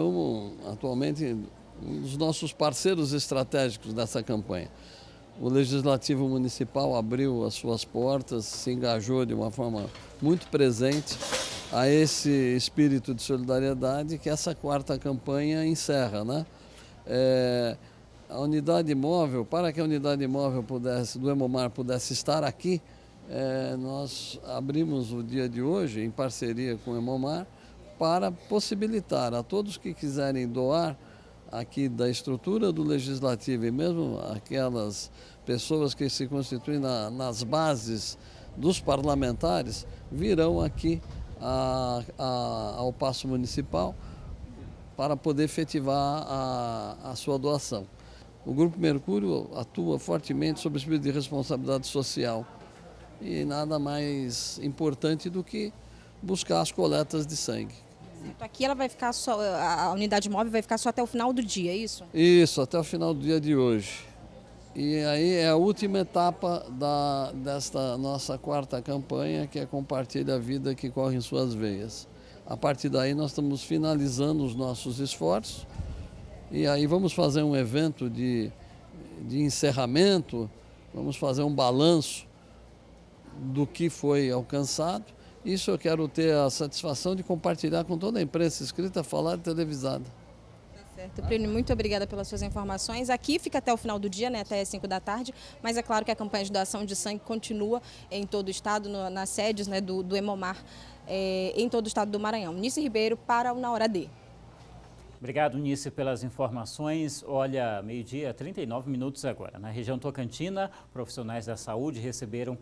atualmente um dos nossos parceiros estratégicos dessa campanha. O Legislativo Municipal abriu as suas portas, se engajou de uma forma muito presente a esse espírito de solidariedade que essa 4ª campanha encerra, né? A unidade móvel, para que a unidade móvel do Hemomar pudesse estar aqui, nós abrimos o dia de hoje, em parceria com o Hemomar, para possibilitar a todos que quiserem doar aqui da estrutura do Legislativo e mesmo aquelas pessoas que se constituem nas bases dos parlamentares, virão aqui ao Paço Municipal para poder efetivar a sua doação. O Grupo Mercúrio atua fortemente sob o espírito de responsabilidade social e nada mais importante do que buscar as coletas de sangue. Aqui ela vai ficar só, a unidade móvel vai ficar só até o final do dia, é isso? Isso, até o final do dia de hoje. E aí é a última etapa desta nossa 4ª campanha, que é Compartilha a Vida que Corre em Suas Veias. A partir daí nós estamos finalizando os nossos esforços e aí vamos fazer um evento de encerramento, vamos fazer um balanço do que foi alcançado. Isso eu quero ter a satisfação de compartilhar com toda a imprensa escrita, falada e televisada. Certo, Plínio, muito obrigada pelas suas informações. Aqui fica até o final do dia, né, até as 5 da tarde, mas é claro que a campanha de doação de sangue continua em todo o estado, nas sedes, né, do Hemomar, em todo o estado do Maranhão. Nice Ribeiro para o Na Hora D. Obrigado, Nice, pelas informações. Olha, 12h39 agora. Na região Tocantina, profissionais da saúde receberam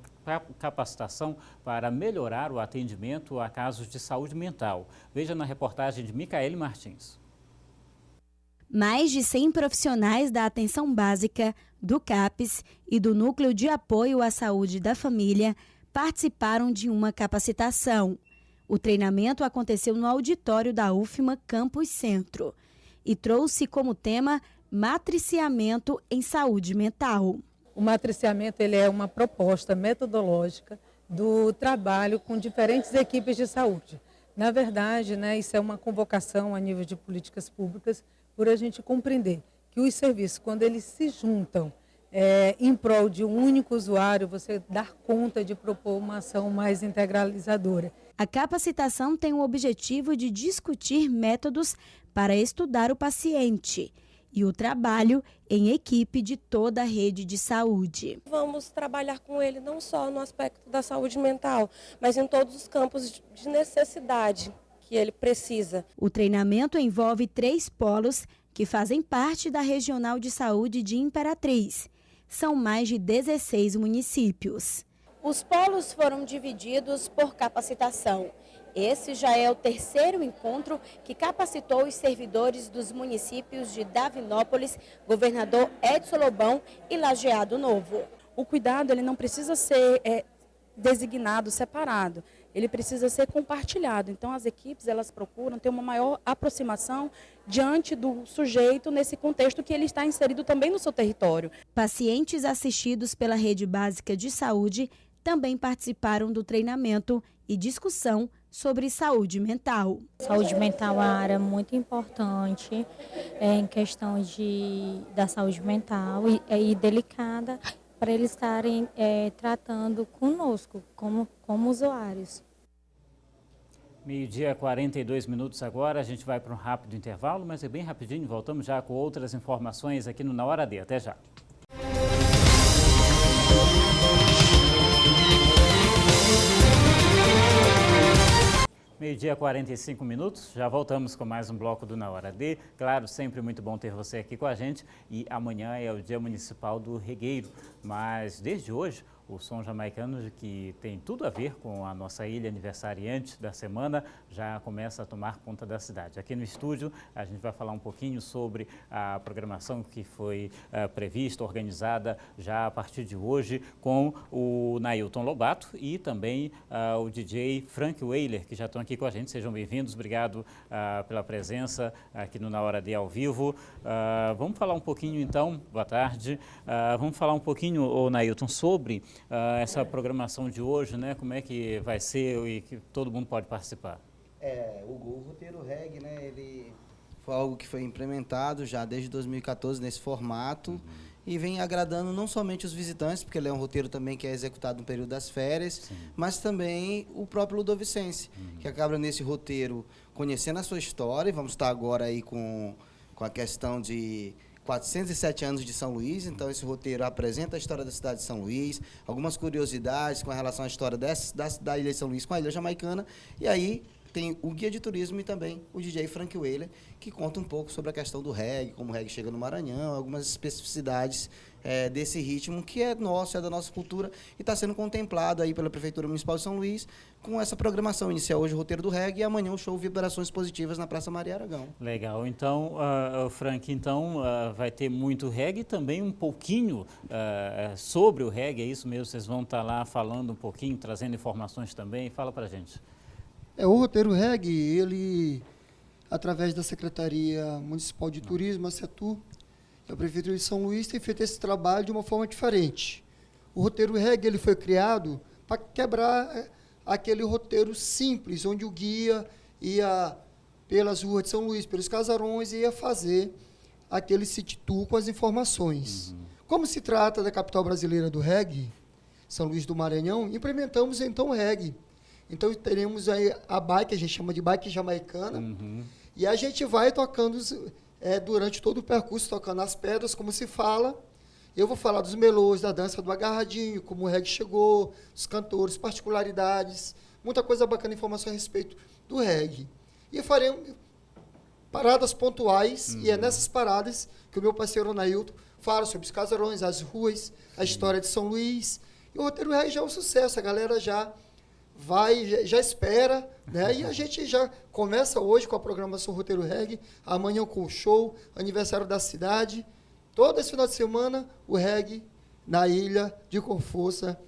capacitação para melhorar o atendimento a casos de saúde mental. Veja na reportagem de Micaele Martins. Mais de 100 profissionais da atenção básica, do CAPES e do Núcleo de Apoio à Saúde da Família participaram de uma capacitação. O treinamento aconteceu no auditório da UFMA Campus Centro e trouxe como tema matriciamento em saúde mental. O matriciamento ele é uma proposta metodológica do trabalho com diferentes equipes de saúde. Na verdade, né, isso é uma convocação a nível de políticas públicas por a gente compreender que os serviços, quando eles se juntam em prol de um único usuário, você dar conta de propor uma ação mais integralizadora. A capacitação tem o objetivo de discutir métodos para estudar o paciente e o trabalho em equipe de toda a rede de saúde. Vamos trabalhar com ele não só no aspecto da saúde mental, mas em todos os campos de necessidade que ele precisa. O treinamento envolve 3 polos que fazem parte da Regional de Saúde de Imperatriz. São mais de 16 municípios. Os polos foram divididos por capacitação. Esse já é o 3º encontro que capacitou os servidores dos municípios de Davinópolis, Governador Edson Lobão e Lajeado Novo. O cuidado ele não precisa ser designado, separado. Ele precisa ser compartilhado. Então, as equipes elas procuram ter uma maior aproximação diante do sujeito nesse contexto que ele está inserido também no seu território. Pacientes assistidos pela Rede Básica de Saúde também participaram do treinamento e discussão sobre saúde mental. Saúde mental é uma área muito importante em questão da saúde mental e delicada para eles estarem tratando conosco como usuários. 12h42 agora, a gente vai para um rápido intervalo, mas é bem rapidinho, voltamos já com outras informações aqui no Na Hora D. Até já. Meio-dia, 45, já voltamos com mais um bloco do Na Hora D. Claro, sempre muito bom ter você aqui com a gente e amanhã é o Dia Municipal do Regueiro, mas desde hoje o som jamaicano, que tem tudo a ver com a nossa ilha aniversariante da semana, já começa a tomar conta da cidade. Aqui no estúdio a gente vai falar um pouquinho sobre a programação que foi prevista, organizada já a partir de hoje com o Nailton Lobato e também o DJ Frank Weiler, que já estão aqui com a gente. Sejam bem-vindos, obrigado pela presença aqui no Na Hora D ao vivo. Vamos falar um pouquinho então, boa tarde, vamos falar um pouquinho, Nailton, sobre essa programação de hoje, né? Como é que vai ser e que todo mundo pode participar? O roteiro reggae, né? Ele foi algo que foi implementado já desde 2014 nesse formato e vem agradando não somente os visitantes, porque ele é um roteiro também que é executado no período das férias, mas também o próprio ludovicense, que acaba nesse roteiro conhecendo a sua história. E vamos estar agora aí com a questão de 407 anos de São Luís. Então esse roteiro apresenta a história da cidade de São Luís, algumas curiosidades com relação à história da ilha de São Luís com a ilha jamaicana, e aí tem o guia de turismo e também o DJ Frank Whaler, que conta um pouco sobre a questão do reggae, como o reggae chega no Maranhão, algumas especificidades desse ritmo que é nosso, é da nossa cultura, e está sendo contemplado aí pela Prefeitura Municipal de São Luís com essa programação. Inicial hoje o roteiro do reggae e amanhã o show Vibrações Positivas na Praça Maria Aragão. Legal. Então, Frank, vai ter muito reggae e também um pouquinho sobre o reggae, é isso mesmo? Vocês vão estar lá falando um pouquinho, trazendo informações também? Fala pra gente. O roteiro reggae, ele, através da Secretaria Municipal de Turismo, a SETUR, e a Prefeitura de São Luís, tem feito esse trabalho de uma forma diferente. O roteiro reggae ele foi criado para quebrar aquele roteiro simples, onde o guia ia pelas ruas de São Luís, pelos casarões, e ia fazer aquele city tour com as informações. Como se trata da capital brasileira do reggae, São Luís do Maranhão, implementamos então o reggae. Então teremos aí a bike, a gente chama de bike jamaicana, e a gente vai tocando durante todo o percurso, tocando as pedras, como se fala. Eu vou falar dos melôs, da dança do agarradinho, como o reggae chegou, os cantores, particularidades, muita coisa bacana, informação a respeito do reggae. E faremos paradas pontuais, e é nessas paradas que o meu parceiro Anailton fala sobre os casarões, as ruas, a história de São Luís. E o roteiro reggae já é um sucesso, a galera já espera, né? E a gente já começa hoje com a programação Roteiro Reggae, amanhã com o show, aniversário da cidade. Todo esse final de semana, o reggae na ilha, com força,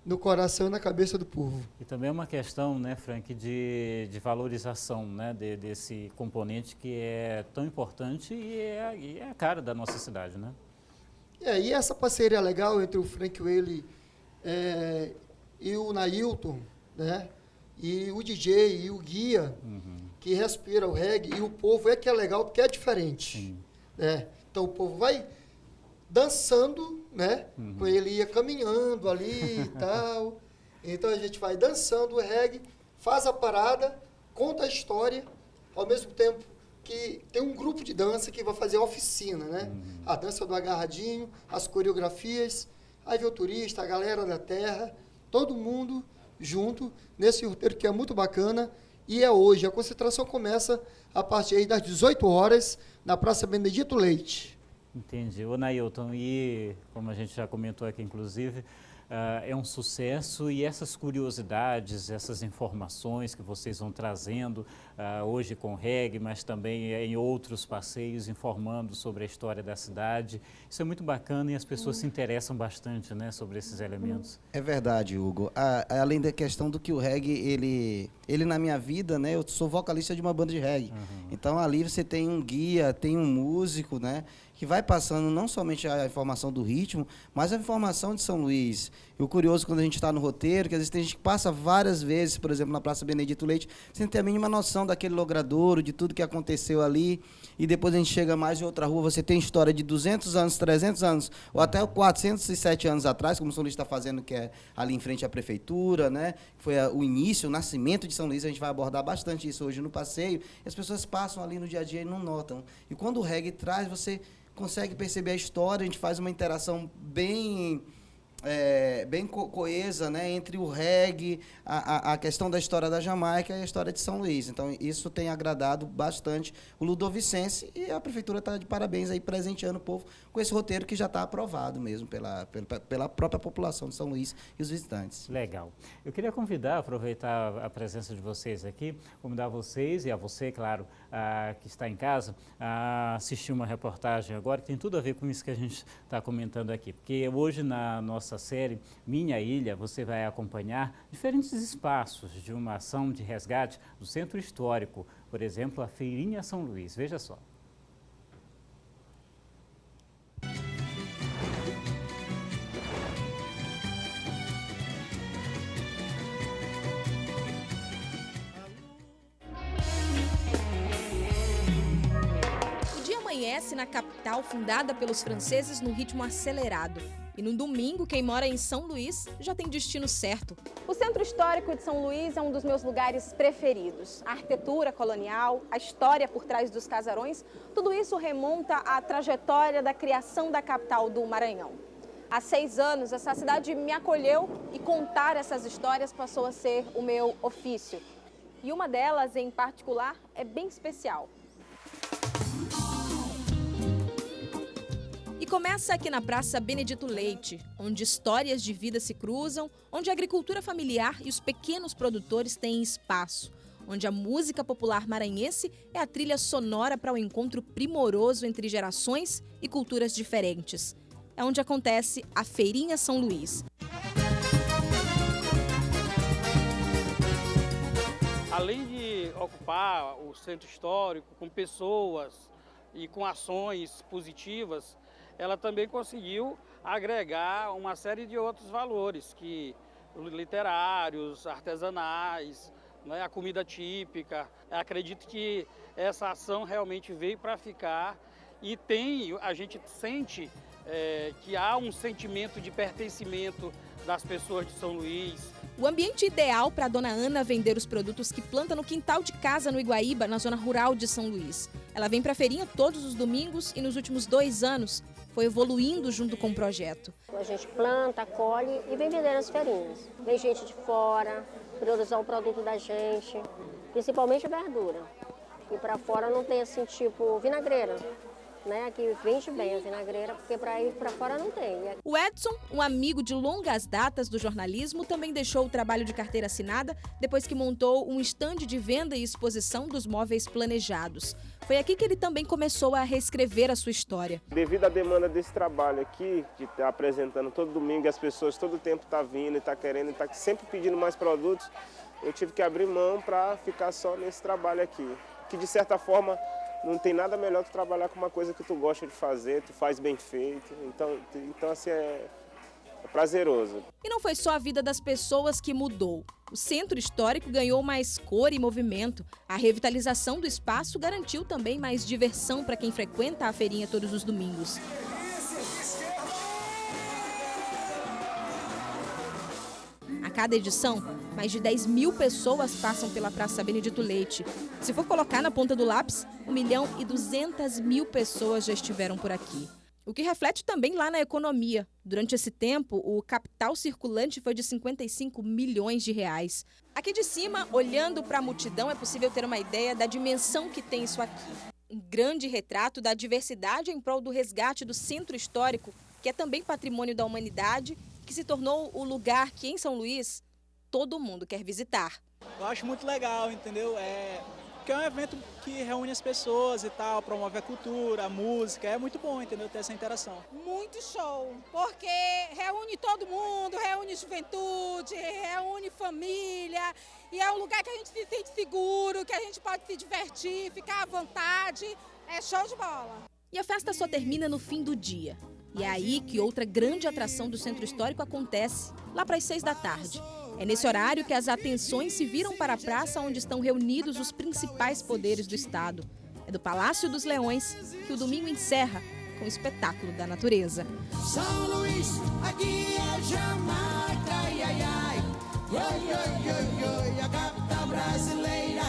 no coração e na cabeça do povo. E também é uma questão, né, Frank, de valorização, né, desse componente que é tão importante e é a cara da nossa cidade, né? E essa parceria legal entre o Frank Whaler e o Nailton, né? E o DJ e o guia, que respira o reggae, e o povo que é legal, porque é diferente. Né? Então o povo vai dançando, né? Ele ia caminhando ali e tal. Então a gente vai dançando o reggae, faz a parada, conta a história, ao mesmo tempo que tem um grupo de dança que vai fazer a oficina, né? A dança do agarradinho, as coreografias, aí vem o turista, a galera da terra, todo mundo junto nesse roteiro que é muito bacana. E é hoje, a concentração começa a partir aí das 18 horas na Praça Benedito Leite. Entendi. Ô Nailton, e como a gente já comentou aqui inclusive, é um sucesso, e essas curiosidades, essas informações que vocês vão trazendo hoje com o reggae, mas também em outros passeios, informando sobre a história da cidade, isso é muito bacana e as pessoas se interessam bastante, né, sobre esses elementos. É verdade, Hugo. Além da questão do que o reggae, ele na minha vida, né, eu sou vocalista de uma banda de reggae. Então ali você tem um guia, tem um músico, né, que vai passando não somente a informação do ritmo, mas a informação de São Luís. E o curioso, quando a gente está no roteiro, que às vezes tem gente que passa várias vezes, por exemplo, na Praça Benedito Leite, sem ter a mínima noção daquele logradouro, de tudo que aconteceu ali, e depois a gente chega mais em outra rua, você tem história de 200 anos, 300 anos, ou até 407 anos atrás, como o São Luís está fazendo, que é ali em frente à prefeitura, né? Foi o início, o nascimento de São Luís, a gente vai abordar bastante isso hoje no passeio, e as pessoas passam ali no dia a dia e não notam. E quando o reggae traz, você consegue perceber a história, a gente faz uma interação bem coesa, né, entre o reggae, a questão da história da Jamaica e a história de São Luís. Então, isso tem agradado bastante o ludovicense, e a Prefeitura está de parabéns aí, presenteando o povo com esse roteiro que já está aprovado mesmo pela própria população de São Luís e os visitantes. Legal. Eu queria aproveitar a presença de vocês aqui, convidar vocês e a você, claro, que está em casa, a assistir uma reportagem agora que tem tudo a ver com isso que a gente está comentando aqui. Porque hoje, na nossa série Minha Ilha, você vai acompanhar diferentes espaços de uma ação de resgate do centro histórico, por exemplo, a Feirinha São Luís. Veja só. amanhece na capital, fundada pelos franceses, no ritmo acelerado. E no domingo, quem mora em São Luís já tem destino certo. O Centro Histórico de São Luís é um dos meus lugares preferidos. A arquitetura colonial, a história por trás dos casarões, tudo isso remonta à trajetória da criação da capital do Maranhão. Há 6 anos, essa cidade me acolheu e contar essas histórias passou a ser o meu ofício. E uma delas, em particular, é bem especial. E começa aqui na Praça Benedito Leite, onde histórias de vida se cruzam, onde a agricultura familiar e os pequenos produtores têm espaço, onde a música popular maranhense é a trilha sonora para o encontro primoroso entre gerações e culturas diferentes. É onde acontece a Feirinha São Luís. Além de ocupar o centro histórico com pessoas e com ações positivas, ela também conseguiu agregar uma série de outros valores, literários, artesanais, né, a comida típica. Acredito que essa ação realmente veio para ficar e a gente sente que há um sentimento de pertencimento das pessoas de São Luís. O ambiente ideal para a dona Ana vender os produtos que planta no quintal de casa no Iguaíba, na zona rural de São Luís. Ela vem para a feirinha todos os domingos e nos últimos 2 anos foi evoluindo junto com o projeto. A gente planta, colhe e vem vender nas feirinhas. Vem gente de fora, priorizar o produto da gente, principalmente verdura. E para fora não tem assim, tipo vinagreira. Né? Aqui vende bem a vinagreira, porque para ir para fora não tem. O Edson, um amigo de longas datas do jornalismo, também deixou o trabalho de carteira assinada depois que montou um estande de venda e exposição dos móveis planejados. Foi aqui que ele também começou a reescrever a sua história. Devido à demanda desse trabalho aqui, de estar apresentando todo domingo, as pessoas todo o tempo estão vindo e estão querendo, e estão sempre pedindo mais produtos, eu tive que abrir mão para ficar só nesse trabalho aqui, que de certa forma não tem nada melhor que trabalhar com uma coisa que tu gosta de fazer, tu faz bem feito, então assim é prazeroso. E não foi só a vida das pessoas que mudou. O centro histórico ganhou mais cor e movimento. A revitalização do espaço garantiu também mais diversão para quem frequenta a feirinha todos os domingos. A cada edição, mais de 10.000 pessoas passam pela Praça Benedito Leite. Se for colocar na ponta do lápis, 1.200.000 pessoas já estiveram por aqui. O que reflete também lá na economia. Durante esse tempo, o capital circulante foi de 55 milhões de reais. Aqui de cima, olhando para a multidão, é possível ter uma ideia da dimensão que tem isso aqui. Um grande retrato da diversidade em prol do resgate do centro histórico, que é também patrimônio da humanidade, que se tornou o lugar que, em São Luís, todo mundo quer visitar. Eu acho muito legal, entendeu? Porque é um evento que reúne as pessoas e tal, promove a cultura, a música, é muito bom, entendeu? Ter essa interação. Muito show, porque reúne todo mundo, reúne juventude, reúne família, e é um lugar que a gente se sente seguro, que a gente pode se divertir, ficar à vontade, é show de bola. E a festa só termina no fim do dia. E é aí que outra grande atração do Centro Histórico acontece, lá para as 6 da tarde. É nesse horário que as atenções se viram para a praça onde estão reunidos os principais poderes do Estado. É do Palácio dos Leões que o domingo encerra com o espetáculo da natureza. São Luís, aqui é Jamaica, ai, ai, ai. Oi, oi, oi, oi, a capital brasileira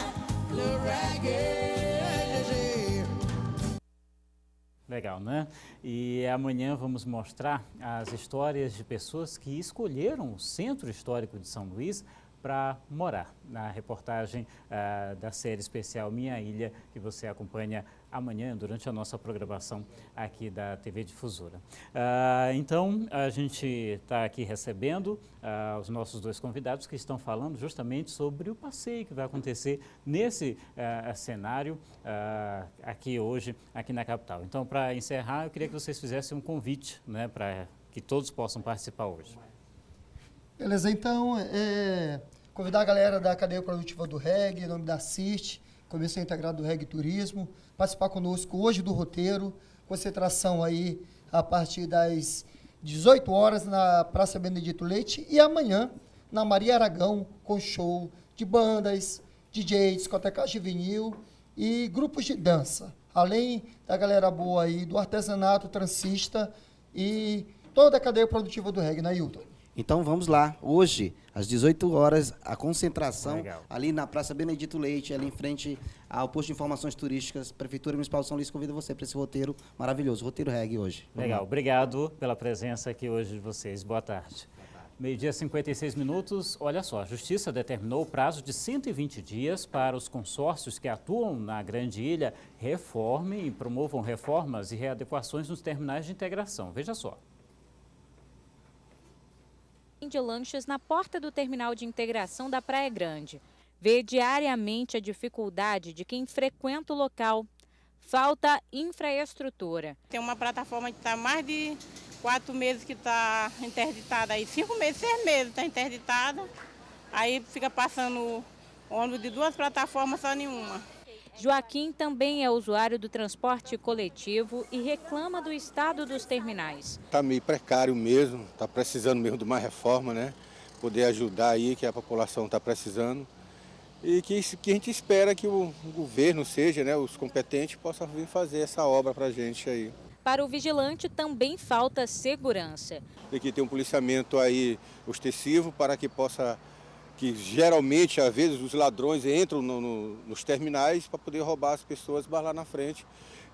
do reggae. Legal, né? E amanhã vamos mostrar as histórias de pessoas que escolheram o Centro Histórico de São Luís para morar, na reportagem da série especial Minha Ilha, que você acompanha amanhã durante a nossa programação aqui da TV Difusora. Então, a gente está aqui recebendo os nossos 2 convidados que estão falando justamente sobre o passeio que vai acontecer nesse cenário aqui hoje, aqui na capital. Então, para encerrar, eu queria que vocês fizessem um convite, né, para que todos possam participar hoje. Beleza, então, convidar a galera da cadeia produtiva do reggae, em nome da CIST, Comissão Integrada do Reggae Turismo, participar conosco hoje do roteiro, concentração aí a partir das 18 horas na Praça Benedito Leite e amanhã na Maria Aragão com show de bandas, DJs, discotecas de vinil e grupos de dança. além da galera boa aí do artesanato, transista e toda a cadeia produtiva do reggae, né, Hilton? Então vamos lá, hoje, às 18 horas, a concentração Legal. ali na Praça Benedito Leite, ali em frente ao posto de informações turísticas, Prefeitura Municipal de São Luís convida você para esse roteiro maravilhoso, roteiro reggae hoje. Legal, obrigado pela presença aqui hoje de vocês. Boa tarde. Meio-dia 56 minutos. Olha só, a Justiça determinou o prazo de 120 dias para os consórcios que atuam na Grande Ilha reformem e promovam reformas e readequações nos terminais de integração. Veja só. De lanches na porta do terminal de integração da Praia Grande. Vê diariamente a dificuldade de quem frequenta o local. Falta infraestrutura. Tem uma plataforma que está mais de 4 meses que está interditada aí, 5 meses, 6 meses está interditada. Aí fica passando ônibus de 2 plataformas, só nenhuma. Joaquim também é usuário do transporte coletivo e reclama do estado dos terminais. Está meio precário mesmo, está precisando mesmo de uma reforma, né? Poder ajudar aí, que a população está precisando. E que a gente espera que o governo seja, né, os competentes, possam vir fazer essa obra para a gente aí. Para o vigilante também falta segurança. Tem que ter um policiamento aí ostensivo para que possa... que geralmente, às vezes, os ladrões entram nos terminais para poder roubar as pessoas lá na frente,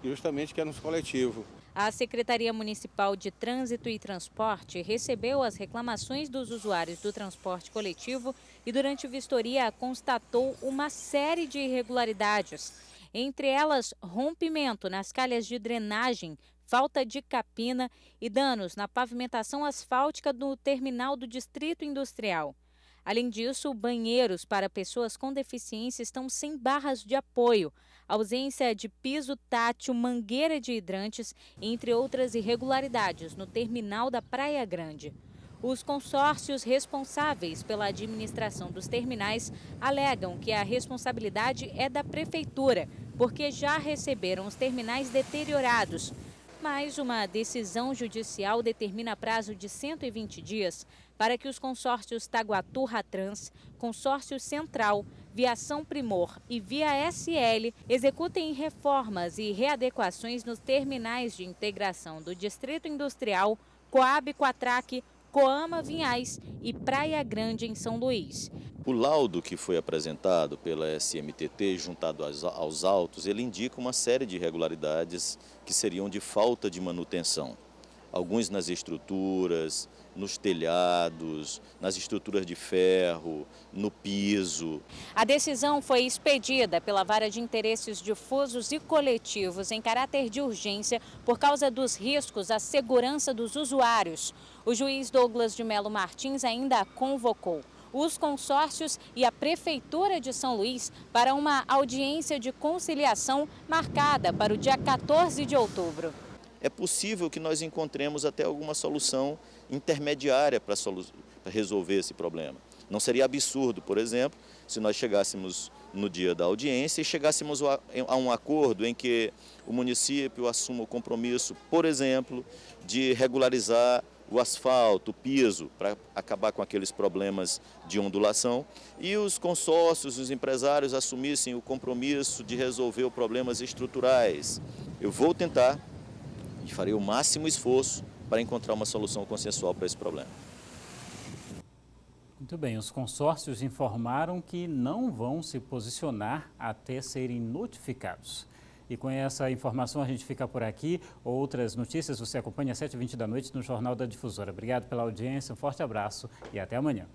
justamente que é nos coletivos. A Secretaria Municipal de Trânsito e Transporte recebeu as reclamações dos usuários do transporte coletivo e, durante vistoria, constatou uma série de irregularidades. Entre elas, rompimento nas calhas de drenagem, falta de capina e danos na pavimentação asfáltica do terminal do Distrito Industrial. Além disso, banheiros para pessoas com deficiência estão sem barras de apoio, ausência de piso tátil, mangueira de hidrantes, entre outras irregularidades no terminal da Praia Grande. Os consórcios responsáveis pela administração dos terminais alegam que a responsabilidade é da Prefeitura, porque já receberam os terminais deteriorados. Mas uma decisão judicial determina prazo de 120 dias para que os consórcios Taguatu-Ratrans, Consórcio Central, Viação Primor e Via SL executem reformas e readequações nos terminais de integração do Distrito Industrial, Coab Quatraque, Coama Vinhais e Praia Grande em São Luís. O laudo que foi apresentado pela SMTT, juntado aos autos, ele indica uma série de irregularidades que seriam de falta de manutenção. Alguns nas estruturas, nos telhados, nas estruturas de ferro, no piso. A decisão foi expedida pela Vara de Interesses Difusos e Coletivos em caráter de urgência por causa dos riscos à segurança dos usuários. O juiz Douglas de Melo Martins ainda convocou os consórcios e a Prefeitura de São Luís para uma audiência de conciliação marcada para o dia 14 de outubro. É possível que nós encontremos até alguma solução intermediária para resolver esse problema. Não seria absurdo, por exemplo, se nós chegássemos no dia da audiência e chegássemos a um acordo em que o município assuma o compromisso, por exemplo, de regularizar o asfalto, o piso, para acabar com aqueles problemas de ondulação, e os consórcios, os empresários assumissem o compromisso de resolver os problemas estruturais. Eu vou tentar e farei o máximo esforço para encontrar uma solução consensual para esse problema. Muito bem, os consórcios informaram que não vão se posicionar até serem notificados. E com essa informação a gente fica por aqui. Outras notícias você acompanha às 7h20 da noite no Jornal da Difusora. Obrigado pela audiência, um forte abraço e até amanhã.